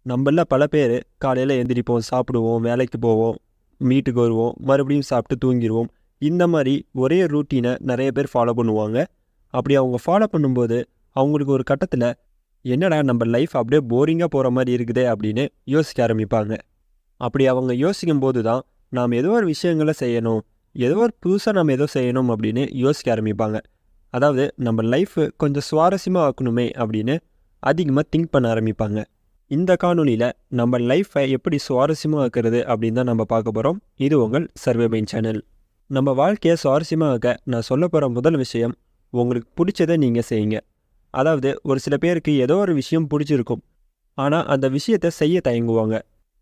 நம்மள பல பேர் காலையில் எந்திரிப்போம், சாப்பிடுவோம், வேலைக்கு போவோம், வீட்டுக்கு வருவோம், மறுபடியும் சாப்பிட்டு தூங்கிடுவோம். இந்த மாதிரி ஒரே ரூட்டீனை நிறைய பேர் ஃபாலோ பண்ணுவாங்க. அப்படி அவங்க ஃபாலோ பண்ணும்போது அவங்களுக்கு ஒரு கட்டத்தில் என்னடா நம்ம லைஃப் அப்படியே போரிங்காக போகிற மாதிரி இருக்குதே அப்படின்னு யோசிக்க ஆரம்பிப்பாங்க. அப்படி அவங்க யோசிக்கும் போது தான் நாம் ஏதோ ஒரு விஷயங்களை செய்யணும், ஏதோ ஒரு புதுசாக நம்ம ஏதோ செய்யணும் அப்படின்னு யோசிக்க ஆரம்பிப்பாங்க. அதாவது நம்ம லைஃப் கொஞ்சம் சுவாரஸ்யமாக ஆக்கணுமே அப்படின்னு அதிகமாக திங்க் பண்ண ஆரம்பிப்பாங்க. இந்த காணொலியில் நம்ம லைஃப்பை எப்படி சுவாரஸ்யமாக ஆக்குறது அப்படின்னு தான் நம்ம பார்க்க போகிறோம். இது உங்கள் சர்வேபைன் சேனல். நம்ம வாழ்க்கையை சுவாரஸ்யமாக ஆக்க நான் சொல்ல போகிற முதல் விஷயம், உங்களுக்கு பிடிச்சதை நீங்கள் செய்யுங்க. அதாவது ஒரு சில பேருக்கு ஏதோ ஒரு விஷயம் பிடிச்சிருக்கும், ஆனால் அந்த விஷயத்தை செய்ய தயங்குவாங்க.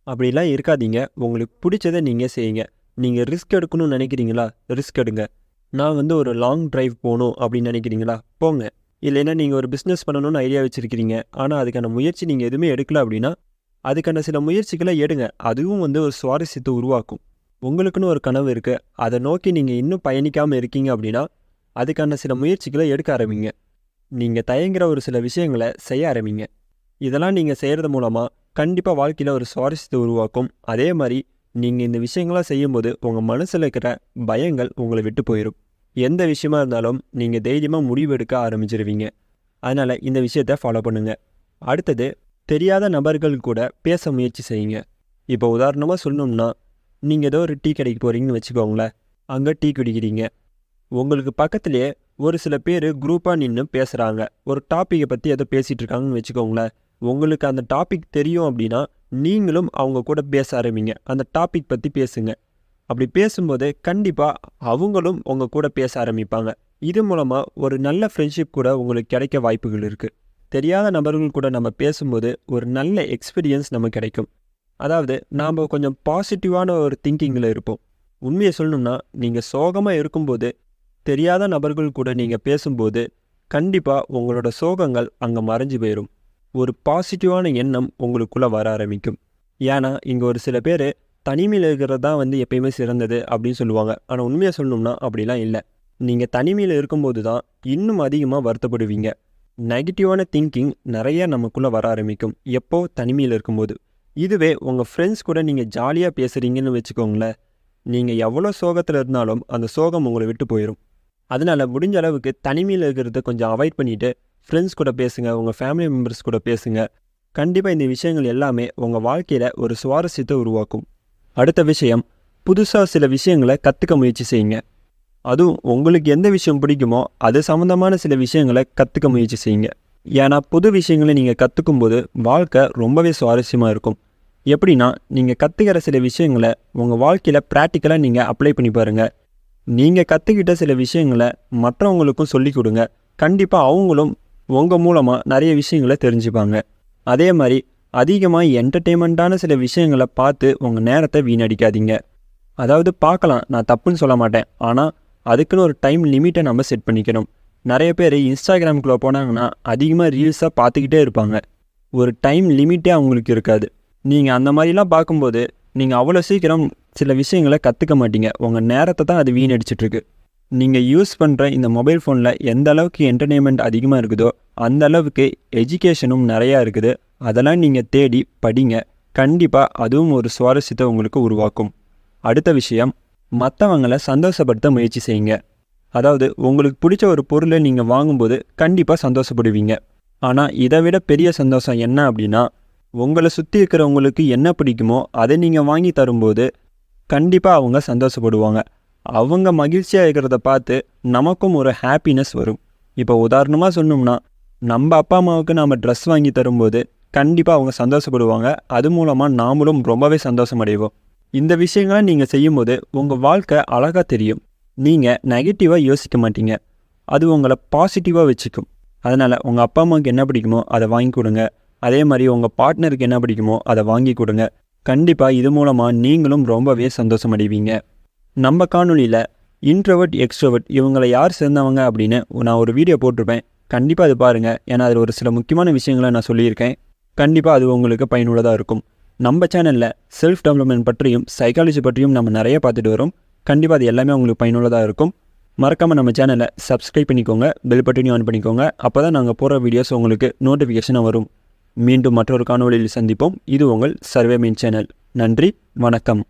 அப்படிலாம் இருக்காதீங்க. உங்களுக்கு பிடிச்சதை நீங்கள் செய்யுங்க. நீங்கள் ரிஸ்க் எடுக்கணும்னு நினைக்கிறீங்களா? ரிஸ்க் எடுங்க. நான் ஒரு லாங் டிரைவ் போகணும் அப்படின்னு நினைக்கிறீங்களா? போங்க. இல்லைன்னா நீங்கள் ஒரு பிஸ்னஸ் பண்ணணும்னு ஐடியா வச்சுருக்கிறீங்க, ஆனால் அதுக்கான முயற்சி நீங்கள் எதுவுமே எடுக்கல அப்படின்னா அதுக்கான சில முயற்சிகளை எடுங்க. அதுவும் ஒரு சுவாரஸ்யத்தை உருவாக்கும். உங்களுக்குன்னு ஒரு கனவு இருக்குது, அதை நோக்கி நீங்கள் இன்னும் பயணிக்காமல் இருக்கீங்க அப்படின்னா அதுக்கான சில முயற்சிகளை எடுக்க ஆரம்பிங்க. நீங்கள் தயங்குற ஒரு சில விஷயங்களை செய்ய ஆரம்பிங்க. இதெல்லாம் நீங்கள் செய்கிறது மூலமாக கண்டிப்பாக வாழ்க்கையில் ஒரு சுவாரஸ்யத்தை உருவாக்கும். அதே மாதிரி நீங்கள் இந்த விஷயங்களாம் செய்யும்போது உங்கள் மனசில் இருக்கிற பயங்கள் உங்களை விட்டு போயிடும். எந்த விஷயமா இருந்தாலும் நீங்கள் தைரியமாக முடிவெடுக்க ஆரம்பிச்சிருவீங்க. அதனால் இந்த விஷயத்தை ஃபாலோ பண்ணுங்கள். அடுத்தது, தெரியாத நபர்கள் கூட பேச முயற்சி செய்யுங்க. இப்போ உதாரணமாக சொல்லணும்னா, நீங்கள் ஏதோ ஒரு டீ கடைக்கு போகிறீங்கன்னு வச்சுக்கோங்களேன். அங்கே டீ குடிக்கிறீங்க. உங்களுக்கு பக்கத்துலேயே ஒரு சில பேர் குரூப்பாக நின்று பேசுகிறாங்க. ஒரு டாப்பிக்கை பற்றி ஏதோ பேசிகிட்டு இருக்காங்கன்னு வச்சுக்கோங்களேன். உங்களுக்கு அந்த டாபிக் தெரியும் அப்படின்னா நீங்களும் அவங்க கூட பேச ஆரம்பிங்க. அந்த டாபிக் பற்றி பேசுங்க. அப்படி பேசும்போது கண்டிப்பாக அவங்களும் உங்கள் கூட பேச ஆரம்பிப்பாங்க. இது மூலமாக ஒரு நல்ல ஃப்ரெண்ட்ஷிப் கூட உங்களுக்கு கிடைக்க வாய்ப்புகள் இருக்குது. தெரியாத நபர்கள் கூட நம்ம பேசும்போது ஒரு நல்ல எக்ஸ்பீரியன்ஸ் நமக்கு கிடைக்கும். அதாவது நாம் கொஞ்சம் பாசிட்டிவான ஒரு திங்கிங்கில் இருப்போம். உண்மையை சொல்லணும்னா, நீங்கள் சோகமாக இருக்கும்போது தெரியாத நபர்கள் கூட நீங்கள் பேசும்போது கண்டிப்பாக உங்களோட சோகங்கள் அங்கே மறைஞ்சு போயிடும். ஒரு பாசிட்டிவான எண்ணம் உங்களுக்குள்ளே வர ஆரம்பிக்கும். ஏன்னா இங்கே ஒரு சில பேர் தனிமையில் இருக்கிறது தான் எப்பயுமே சிறந்தது அப்படின்னு சொல்லுவாங்க. ஆனால் உண்மையை சொல்லணும்னா அப்படிலாம் இல்லை. நீங்கள் தனிமையில் இருக்கும்போது தான் இன்னும் அதிகமாக வருத்தப்படுவீங்க. நெகட்டிவான திங்கிங் நிறைய நமக்குள்ளே வர ஆரம்பிக்கும் எப்போ தனிமையில் இருக்கும்போது. இதுவே உங்கள் ஃப்ரெண்ட்ஸ் கூட நீங்கள் ஜாலியாக பேசுகிறீங்கன்னு வச்சுக்கோங்களேன், நீங்கள் எவ்வளோ சோகத்தில் இருந்தாலும் அந்த சோகம் உங்களை விட்டு போயிடும். அதனால் முடிஞ்ச அளவுக்கு தனிமையில் இருக்கிறத கொஞ்சம் அவாய்ட் பண்ணிவிட்டு ஃப்ரெண்ட்ஸ் கூட பேசுங்க, உங்கள் ஃபேமிலி மெம்பர்ஸ் கூட பேசுங்க. கண்டிப்பாக இந்த விஷயங்கள் எல்லாமே உங்கள் வாழ்க்கையில் ஒரு சுவாரஸ்யத்தை உருவாக்கும். அடுத்த விஷயம், புதுசாக சில விஷயங்களை கற்றுக்க முயற்சி செய்யுங்க. அதுவும் உங்களுக்கு எந்த விஷயம் பிடிக்குமோ அது சம்மந்தமான சில விஷயங்களை கற்றுக்க முயற்சி செய்யுங்க. ஏன்னா புது விஷயங்களை நீங்கள் கற்றுக்கும் போது வாழ்க்கை ரொம்பவே சுவாரஸ்யமாக இருக்கும். எப்படின்னா, நீங்கள் கற்றுக்கிற சில விஷயங்களை உங்கள் வாழ்க்கையில் ப்ராக்டிக்கலாக நீங்கள் அப்ளை பண்ணி பாருங்கள். நீங்கள் கற்றுக்கிட்ட சில விஷயங்களை மற்றவங்களுக்கும் சொல்லிக் கொடுங்க. கண்டிப்பாக அவங்களும் உங்கள் மூலமாக நிறைய விஷயங்களை தெரிஞ்சுப்பாங்க. அதே மாதிரி அதிகமாக என்டர்டெயின்மெண்ட்டான சில விஷயங்களை பார்த்து உங்கள் நேரத்தை வீணடிக்காதீங்க. அதாவது பார்க்கலாம், நான் தப்புன்னு சொல்ல மாட்டேன், ஆனால் அதுக்குன்னு ஒரு டைம் லிமிட்டை நம்ம செட் பண்ணிக்கணும். நிறைய பேர் இன்ஸ்டாகிராமுக்குள்ளே போனாங்கன்னா அதிகமாக ரீல்ஸாக பார்த்துக்கிட்டே இருப்பாங்க. ஒரு டைம் லிமிட்டே அவங்களுக்கு இருக்காது. நீங்கள் அந்த மாதிரிலாம் பார்க்கும்போது நீங்கள் அவ்வளோ சீக்கிரம் சில விஷயங்களை கற்றுக்க மாட்டீங்க. உங்கள் நேரத்தை தான் அது வீணடிச்சிட்ருக்கு. நீங்கள் யூஸ் பண்ணுற இந்த மொபைல் ஃபோனில் எந்த அளவுக்கு என்டர்டெயின்மெண்ட் அதிகமாக இருக்குதோ அந்த அளவுக்கு எஜுகேஷனும் நிறையா இருக்குது. அதெல்லாம் நீங்கள் தேடி படிங்க. கண்டிப்பாக அதுவும் ஒரு சுவாரஸ்யத்தை உங்களுக்கு உருவாக்கும். அடுத்த விஷயம், மற்றவங்களை சந்தோஷப்படுத்த முயற்சி செய்யுங்க. அதாவது உங்களுக்கு பிடிச்ச ஒரு பொருளை நீங்கள் வாங்கும்போது கண்டிப்பாக சந்தோஷப்படுவீங்க. ஆனால் இதை விட பெரிய சந்தோஷம் என்ன அப்படின்னா, உங்களை சுற்றி இருக்கிறவங்களுக்கு என்ன பிடிக்குமோ அதை நீங்கள் வாங்கி தரும்போது கண்டிப்பாக அவங்க சந்தோஷப்படுவாங்க. அவங்க மகிழ்ச்சியாக இருக்கிறத பார்த்து நமக்கும் ஒரு ஹாப்பினஸ் வரும். இப்போ உதாரணமாக சொன்னோம்னா, நம்ம அப்பா அம்மாவுக்கு நாம் ட்ரெஸ் வாங்கி தரும்போது கண்டிப்பாக அவங்க சந்தோஷப்படுவாங்க. அது மூலமாக நாமளும் ரொம்பவே சந்தோஷம் அடைவோம். இந்த விஷயங்களை நீங்கள் செய்யும்போது உங்கள் வாழ்க்கை அழகாக தெரியும். நீங்கள் நெகட்டிவாக யோசிக்க மாட்டீங்க. அது உங்களை பாசிட்டிவாக வச்சுக்கும். அதனால் உங்கள் அப்பா அம்மாவுக்கு என்ன பிடிக்குமோ அதை வாங்கி கொடுங்க. அதே மாதிரி உங்கள் பார்ட்னருக்கு என்ன பிடிக்குமோ அதை வாங்கி கொடுங்க. கண்டிப்பாக இது மூலமாக நீங்களும் ரொம்பவே சந்தோஷம் அடைவீங்க. நம்ம காணொலியில் இன்ட்ரோவர்ட் எக்ஸ்ட்ரோவர்ட் இவங்களை யார் சேர்ந்தவங்க அப்படின்னு நான் ஒரு வீடியோ போட்டிருப்பேன். கண்டிப்பாக அது பாருங்கள். ஏன்னா அதில் ஒரு சில முக்கியமான விஷயங்களை நான் சொல்லியிருக்கேன். கண்டிப்பாக அது உங்களுக்கு பயனுள்ளதாக இருக்கும். நம்ம சேனலில் செல்ஃப் டெவலப்மெண்ட் பற்றியும் சைக்காலஜி பற்றியும் நம்ம நிறைய பார்த்துட்டு வரோம். கண்டிப்பாக அது எல்லாமே உங்களுக்கு பயனுள்ளதாக இருக்கும். மறக்காமல் நம்ம சேனலை சப்ஸ்கிரைப் பண்ணிக்கோங்க, பெல் பட்டனையும் ஆன் பண்ணிக்கோங்க. அப்போ தான் நாங்கள் போகிற வீடியோஸ் உங்களுக்கு நோட்டிஃபிகேஷனாக வரும். மீண்டும் மற்றொரு காணொளியில் சந்திப்போம். இது உங்கள் சர்வே மீன் சேனல். நன்றி, வணக்கம்.